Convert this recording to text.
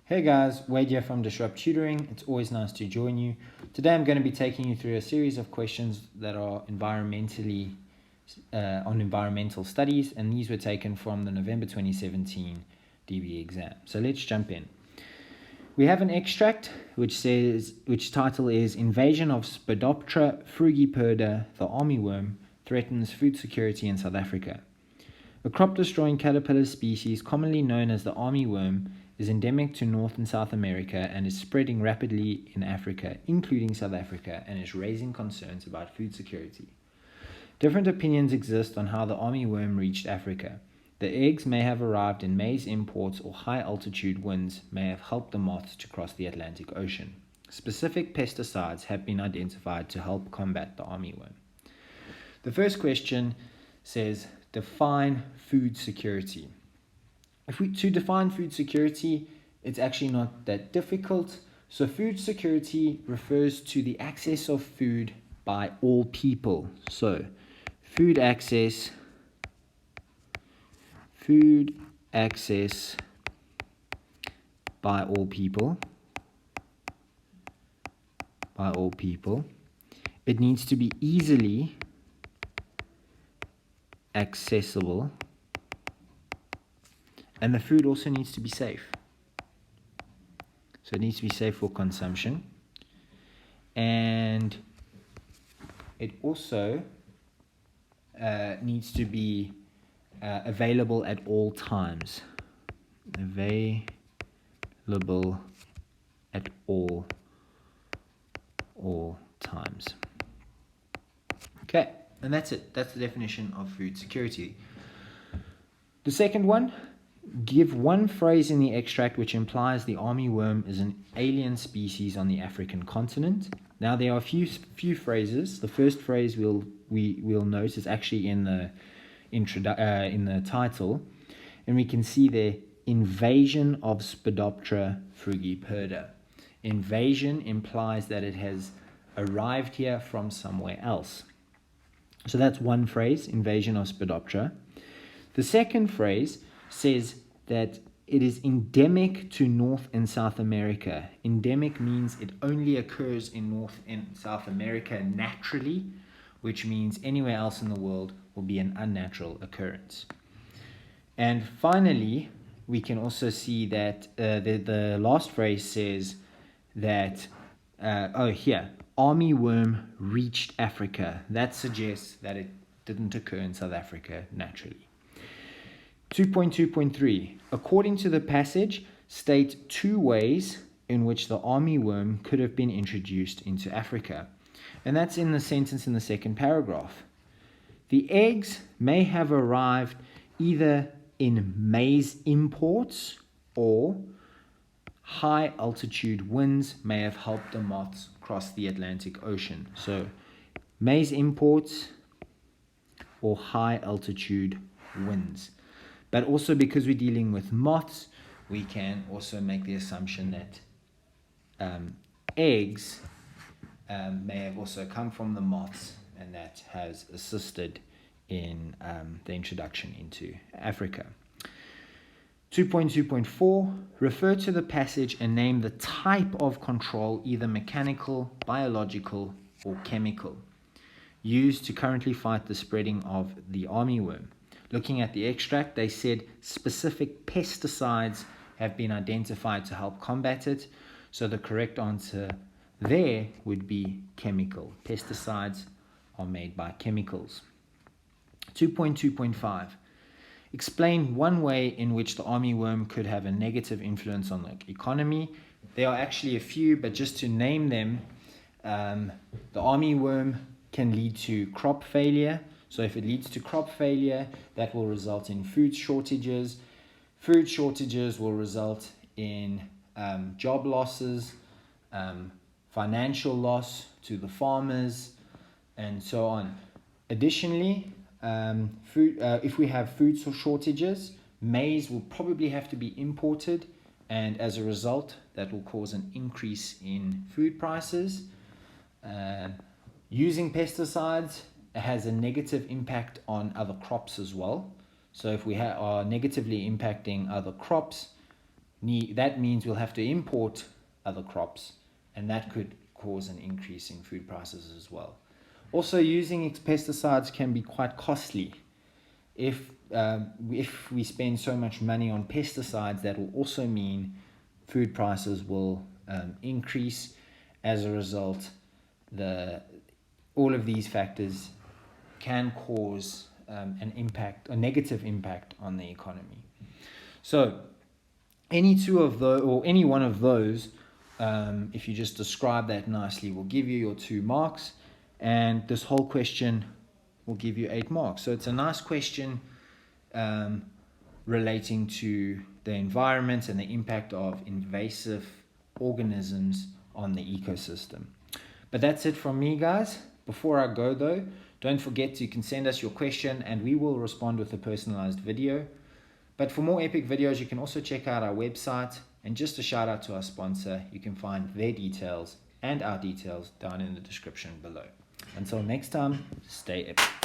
Hey guys, Wade here from Disrupt Tutoring. It's always nice to join you. Today I'm going to be taking you through a series of questions that are on environmental studies, and these were taken from the November 2017 DBE exam. So let's jump in. We have an extract which title is Invasion of Spodoptera frugiperda, the armyworm, threatens food security in South Africa. A crop-destroying caterpillar species commonly known as the armyworm is endemic to North and South America and is spreading rapidly in Africa, including South Africa, and is raising concerns about food security. Different opinions exist on how the armyworm reached Africa. The eggs may have arrived in maize imports, or high-altitude winds may have helped the moths to cross the Atlantic Ocean. Specific pesticides have been identified to help combat the armyworm. The first question says, define food security. To define food security, it's actually not that difficult. So food security refers to the access of food by all people. So food access by all people. It needs to be easily accessible. And the food also needs to be safe. So it needs to be safe for consumption. And it also needs to be available at all times. Available at all times. Okay, and that's it. That's the definition of food security. The second one, give one phrase in the extract which implies the armyworm is an alien species on the African continent. Now there are a few phrases. The first phrase we'll note is actually in the title, and we can see the invasion of Spodoptera frugiperda. Invasion implies that it has arrived here from somewhere else. So that's one phrase, invasion of Spodoptera. The second phrase says that it is endemic to North and South America. Endemic means it only occurs in North and South America naturally, which means anywhere else in the world will be an unnatural occurrence. And finally, we can also see that the last phrase says that, armyworm reached Africa. That suggests that it didn't occur in South Africa naturally. 2.2.3. According to the passage, state two ways in which the armyworm could have been introduced into Africa. And that's in the sentence in the second paragraph. The eggs may have arrived either in maize imports, or high altitude winds may have helped the moths cross the Atlantic Ocean. So maize imports or high altitude winds. But also because we're dealing with moths, we can also make the assumption that eggs may have also come from the moths, and that has assisted in the introduction into Africa. 2.2.4, refer to the passage and name the type of control, either mechanical, biological, or chemical, used to currently fight the spreading of the armyworm. Looking at the extract, they said specific pesticides have been identified to help combat it. So the correct answer there would be chemical. Pesticides are made by chemicals. 2.2.5. Explain one way in which the armyworm could have a negative influence on the economy. There are actually a few, but just to name them, the armyworm can lead to crop failure. So if it leads to crop failure, that will result in food shortages. Food shortages will result in job losses, financial loss to the farmers, and so on. Additionally, if we have food shortages, maize will probably have to be imported, and as a result, that will cause an increase in food prices. Using pesticides has a negative impact on other crops as well. So if we are negatively impacting other crops, that means we'll have to import other crops, and that could cause an increase in food prices as well. Also, using pesticides can be quite costly. If we spend so much money on pesticides, that will also mean food prices will increase. As a result, all of these factors can cause a negative impact on the economy. So any two of those, or any one of those, if you just describe that nicely, will give you your 2 marks, and this whole question will give you 8 marks. So it's a nice question relating to the environment and the impact of invasive organisms on the ecosystem. But that's it from me, guys. Before I go though, don't forget you can send us your question and we will respond with a personalized video. But for more epic videos, you can also check out our website, and just a shout out to our sponsor. You can find their details and our details down in the description below. Until next time, stay epic.